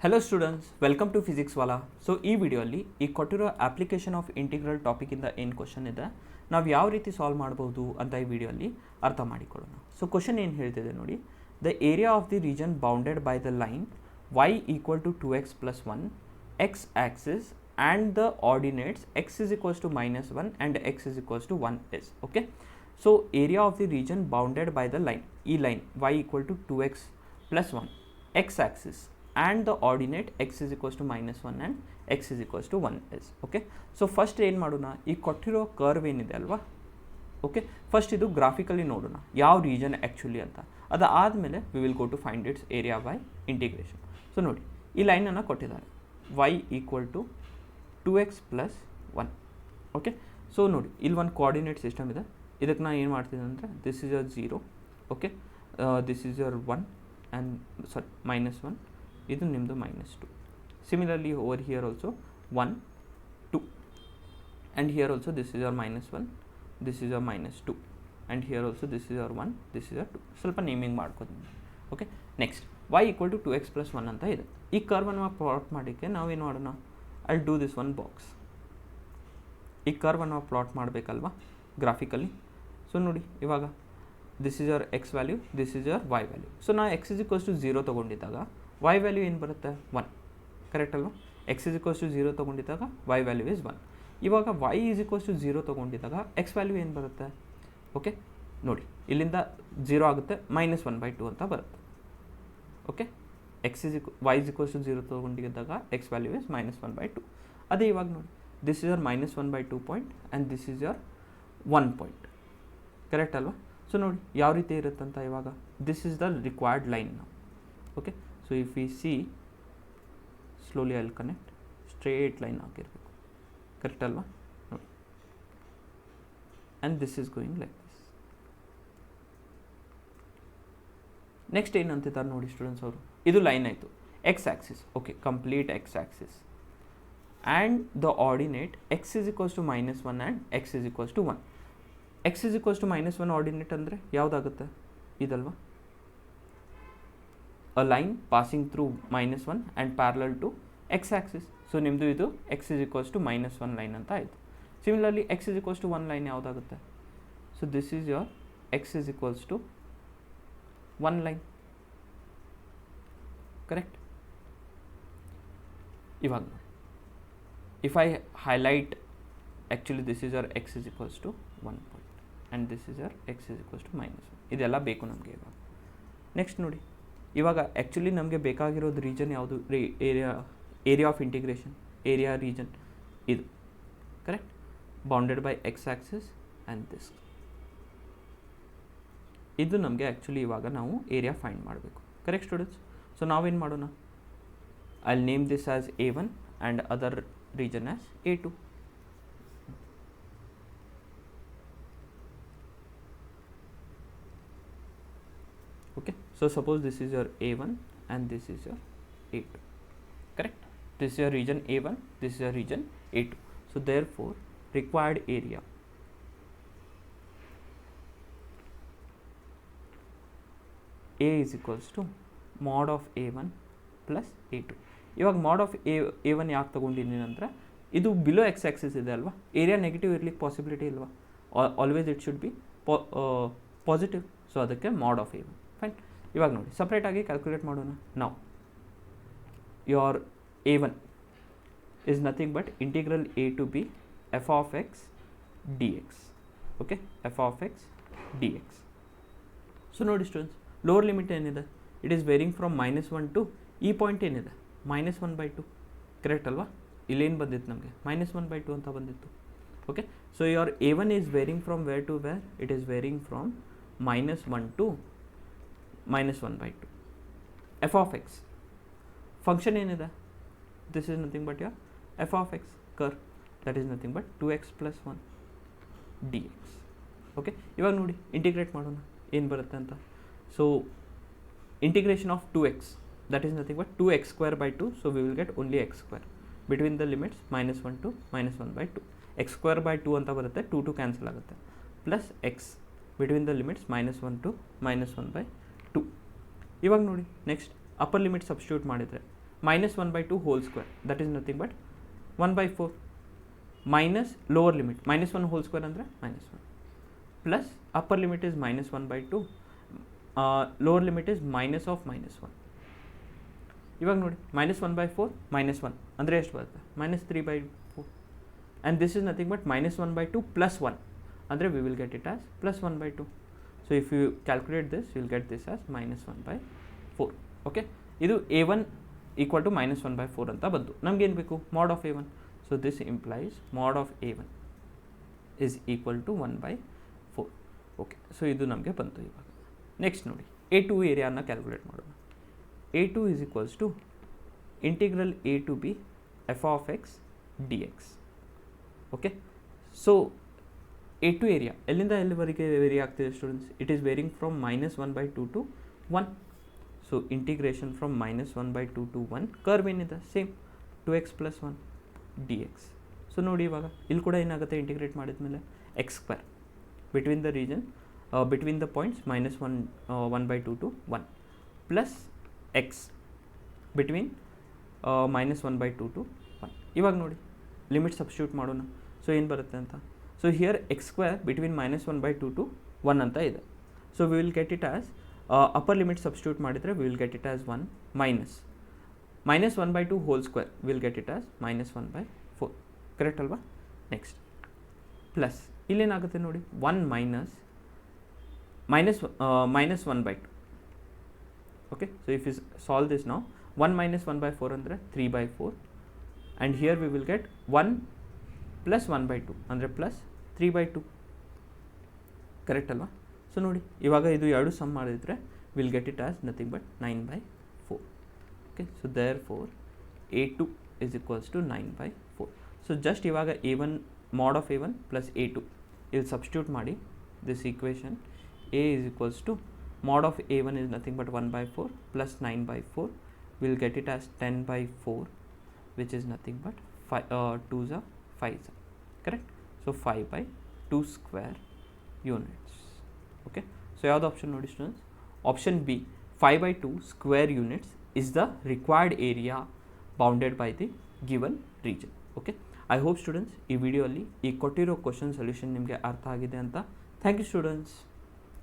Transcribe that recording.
Hello students, welcome to physics wallah. So ಈ ವಿಡಿಯೋಲ್ಲಿ ಈ ಕೊಟ್ಟಿರೋ ಅಪ್ಲಿಕೇಶನ್ ಆಫ್ ಇಂಟಿಗ್ರಲ್ ಟಾಪಿಕಿಂದ ಏನು ಕ್ವಶನ್ ಇದೆ, ನಾವು ಯಾವ ರೀತಿ ಸಾಲ್ವ್ ಮಾಡ್ಬೋದು ಅಂತ ಈ ವಿಡಿಯೋಲ್ಲಿ ಅರ್ಥ ಮಾಡಿಕೊಳ್ಳೋಣ. ಸೊ ಕ್ವಶನ್ ಏನು ಹೇಳ್ತಿದೆ ನೋಡಿ, the area of the region bounded by the line y equal to 2x + 1 x axis and the ordinates x is equals to -1 and x is equals to 1 is okay. So area of the region bounded by the line, ಈ line y equal to 2x + 1 x axis and the ordinate x is equals to -1 and x is equals to 1 is okay. So first ಏನು ಮಾಡೋಣ, ಈ ಕೊಟ್ಟಿರೋ curve ಏನಿದೆ ಅಲ್ವಾ, okay, first ಇದು graphically ನೋಡೋಣ ಯಾವ ರೀಜನ್ ಆ್ಯಕ್ಚುಲಿ ಅಂತ. ಅದಾದಮೇಲೆ we will go to find its area by integration. So ನೋಡಿ, ಈ ಲೈನನ್ನು ಕೊಟ್ಟಿದ್ದಾರೆ y equal to 2x + 1 okay. So ನೋಡಿ, ಇಲ್ಲಿ ಒಂದು ಕೋಆರ್ಡಿನೇಟ್ ಸಿಸ್ಟಮ್ ಇದೆ. ಇದಕ್ಕೆ ನಾನು ಏನು ಮಾಡ್ತೀನಿ ಅಂದರೆ, this is your 0 okay, this is your 1 and -1, ಇದು ನಿಮ್ಮದು -2. Similarly over here also 1 2 and here also this is your -1, this is your -2 and here also this is your 1, this is your 2. ಸ್ವಲ್ಪ naming ಮಾಡ್ಕೊತೀನಿ okay. Next y equal to 2x + 1 ಅಂತ ಇದೆ. ಈ ಕರ್ವನ್ನು plot ಮಾಡೋಕ್ಕೆ ನಾವೇನು ಮಾಡೋಣ, I do this one box. ಈ ಕರ್ವನ್ನು plot ಮಾಡಬೇಕಲ್ವಾ graphically. So ನೋಡಿ, ಇವಾಗ this is your x value, this is your y value. So ನಾವು x is equals to 0 ತೊಗೊಂಡಿದ್ದಾಗ y value ಏನು ಬರುತ್ತೆ, 1 ಕರೆಕ್ಟ್ ಅಲ್ವಾ. x is equals to 0 ತೊಗೊಂಡಿದ್ದಾಗ y value is 1. ಇವಾಗ y is equals to 0 ತೊಗೊಂಡಿದ್ದಾಗ x value ಏನು ಬರುತ್ತೆ, okay ನೋಡಿ, ಇಲ್ಲಿಂದ 0 ಆಗುತ್ತೆ, -1/2 ಅಂತ ಬರುತ್ತೆ okay. y is equals to 0 ತೊಗೊಂಡಿದ್ದಾಗ x ವ್ಯಾಲ್ಯೂ ಇಸ್ -1/2. ಅದೇ ಇವಾಗ ನೋಡಿ, this is your -1/2 point and this is your 1 point correct ಅಲ್ವಾ. ಸೊ ನೋಡಿ ಯಾವ ರೀತಿ ಇರುತ್ತಂತ. ಇವಾಗ this is the required line ನಾವು okay. So if we see slowly I will connect, straight line ಹಾಕಿರಬೇಕು ಕರೆಕ್ಟ್ ಅಲ್ವಾ ನೋಡಿ. And this is going like this. Next ಏನು ಅಂತಿದ್ದಾರೆ ನೋಡಿ ಸ್ಟೂಡೆಂಟ್ಸ್ ಅವರು, ಇದು ಲೈನ್ ಆಯಿತು, X Axis okay, complete X axis and the ordinate x is equals to -1 and x is equals to 1. x is equals to -1 ordinate ಅಂದರೆ ಯಾವುದಾಗುತ್ತೆ, ಇದಲ್ವಾ, a line passing through -1 and parallel to x axis. So ನಿಮ್ಮದು ಇದು x is equals to -1 line ಅಂತ ಆಯಿತು. Similarly x is equals to 1 line ಯಾವುದಾಗುತ್ತೆ, so this is your x is equals to 1 line correct. ಇವಾಗ if I highlight, actually this is your x is equals to 1 point and this is your x is equals to -1. ಇದೆಲ್ಲ ಬೇಕು ನಮಗೆ ಇವಾಗ. Next ನೋಡಿ, ಇವಾಗ actually ನಮಗೆ ಬೇಕಾಗಿರೋದು region ಯಾವುದು, area of integration, area region ಇದು correct, bounded by x axis and this. ಇದು ನಮಗೆ ಆ್ಯಕ್ಚುಲಿ ಇವಾಗ ನಾವು ಏರಿಯಾ ಫೈಂಡ್ ಮಾಡಬೇಕು ಕರೆಕ್ಟ್ ಸ್ಟೂಡೆಂಟ್ಸ್. ಸೊ ನಾವೇನು ಮಾಡೋಣ, I will name this as A1 and other region as A2. Okay, so suppose this is your A1 and this is your A2 correct. This is your region A1, this is your region A2. So therefore required area A is equals to mod of A1 plus A2. ಇವಾಗ ಮಾಡ್ of A1 ಯಾಕೆ ತೊಗೊಂಡಿದ್ದೀನಿ ಅಂದರೆ, ಇದು below X Axis ಇದೆ ಅಲ್ವಾ, area negative ಇರಲಿಕ್ಕೆ possibility ಇಲ್ವಾ, always it should be positive. So ಅದಕ್ಕೆ ಮಾಡ್ ಆಫ್ A1 ಫೈನ್. ಇವಾಗ ನೋಡಿ ಸಪ್ರೇಟಾಗಿ ಕ್ಯಾಲ್ಕುಲೇಟ್ ಮಾಡೋಣ ನಾವು. Your A1 is nothing but integral A to B f of x dx okay, f of x dx. So ನೋಡಿ ಸ್ಟೂಡೆಂಟ್ಸ್, ಲೋವರ್ ಲಿಮಿಟ್ ಏನಿದೆ, it is varying from -1 to ಈ point ಏನಿದೆ -1/2 correct ಅಲ್ವಾ. ಇಲ್ಲೇನು ಬಂದಿತ್ತು ನಮಗೆ, -1/2 ಅಂತ ಬಂದಿತ್ತು okay. So your A1 is varying from where to where, it is varying from -1 to -1/2. f of x function ಏನಿದೆ, this is nothing but your f of x curve, that is nothing but 2x + 1 dx okay. ಇವಾಗ ನೋಡಿ integrate ಮಾಡೋಣ ಏನು ಬರುತ್ತೆ ಅಂತ. So integration of 2x, that is nothing but 2x²/2. So we will get only x² between the limits -1 to -1/2. x²/2 ಅಂತ ಬರುತ್ತೆ, 2 2 cancel ಆಗುತ್ತೆ, plus x between the limits -1 to -1/2. ಇವಾಗ ನೋಡಿ ನೆಕ್ಸ್ಟ್ ಅಪ್ಪರ್ ಲಿಮಿಟ್ ಸಬ್ಸ್ಟಿಟ್ಯೂಟ್ ಮಾಡಿದರೆ -1/2 whole square, that is nothing but 1/4 minus lower limit -1 whole square ಅಂದರೆ -1 plus upper limit is -1/2, lower limit is minus of -1. ಇವಾಗ ನೋಡಿ -1/4 -1 ಅಂದರೆ ಎಷ್ಟು ಬರುತ್ತೆ -3/4, and this is nothing but -1/2 plus 1 ಅಂದರೆ we will get it as +1/2. so if you calculate this you will get this as -1/4. okay, ಇದು a1 equal to -1/4 ಅಂತ ಬಂತು. ನಮ್ಗೆ ಏನು ಬೇಕು mod of a1, so this implies mod of a1 is equal to 1/4. Okay, so ಇದು ನಮಗೆ ಬಂತು. ಇವಾಗ ನೆಕ್ಸ್ಟ್ ನೋಡಿ a2 ಏರಿಯಾನ ಕ್ಯಾಲ್ಕುಲೇಟ್ ಮಾಡೋಣ. a2 is equals to integral a to b f of x dx. Okay, so a2 area ಎಲ್ಲಿಂದ ಎಲ್ಲಿವರೆಗೆ very ಆಗ್ತಿದೆ students? It is varying from -1/2 to 1. So integration from -1/2 to 1, curve ಏನಿದೆ same 2x + 1 dx. So ನೋಡಿ ಇವಾಗ ಇಲ್ಲಿ ಕೂಡ ಏನಾಗುತ್ತೆ integrate ಮಾಡಿದ್ಮೇಲೆ x² between the region between the points -1/2 to 1 plus x between -1/2 to 1. ಇವಾಗ ನೋಡಿ ಲಿಮಿಟ್ ಸಬ್ಸ್ಟಿಟ್ಯೂಟ್ ಮಾಡೋಣ. ಸೊ ಏನು ಬರುತ್ತೆ ಅಂತ, so here x² between -1/2 to 1 ಅಂತ ಇದೆ. So we will get it as upper limit substitute ಮಾಡಿದರೆ we will get it as 1 minus -1/2 whole square will get it as -1/4. Correct ಅಲ್ವಾ? ನೆಕ್ಸ್ಟ್ ಪ್ಲಸ್ ಇಲ್ಲೇನಾಗುತ್ತೆ ನೋಡಿ 1 minus -1/2. Okay, so if you solve this ನಾವು 1 - 1/4 ಅಂದರೆ 3/4, and here we will get 1 + 1/2 ಅಂದರೆ +3/2. Correct ಅಲ್ವಾ? So ನೋಡಿ ಇವಾಗ ಇದು ಎರಡು ಸಮ್ ಮಾಡಿದರೆ will get it as nothing but 9/4. Okay, so therefore a2 is equals to 9/4. So just ಇವಾಗ a1 mod of a1 plus a2 ಇಲ್ಲಿ ಸಬ್ಸ್ಟಿಟ್ಯೂಟ್ ಮಾಡಿ this equation a is equals to mod of a1 is nothing but 1/4 plus 9/4, we'll get it as 10/4, which is nothing but 2s are 5s, correct? So 5/2 square units. Okay, so ಯಾವ್ದು option ನೋಡಿ students? Option B 5/2 square units is the required area bounded by the given region. Okay, I hope students ಈ ವಿಡಿಯೋಲಿ ಈ ಕೊಟ್ಟಿರೋ question solution ನಿಮಗೆ ಅರ್ಥ ಆಗಿದೆ ಅಂತ. Thank you students.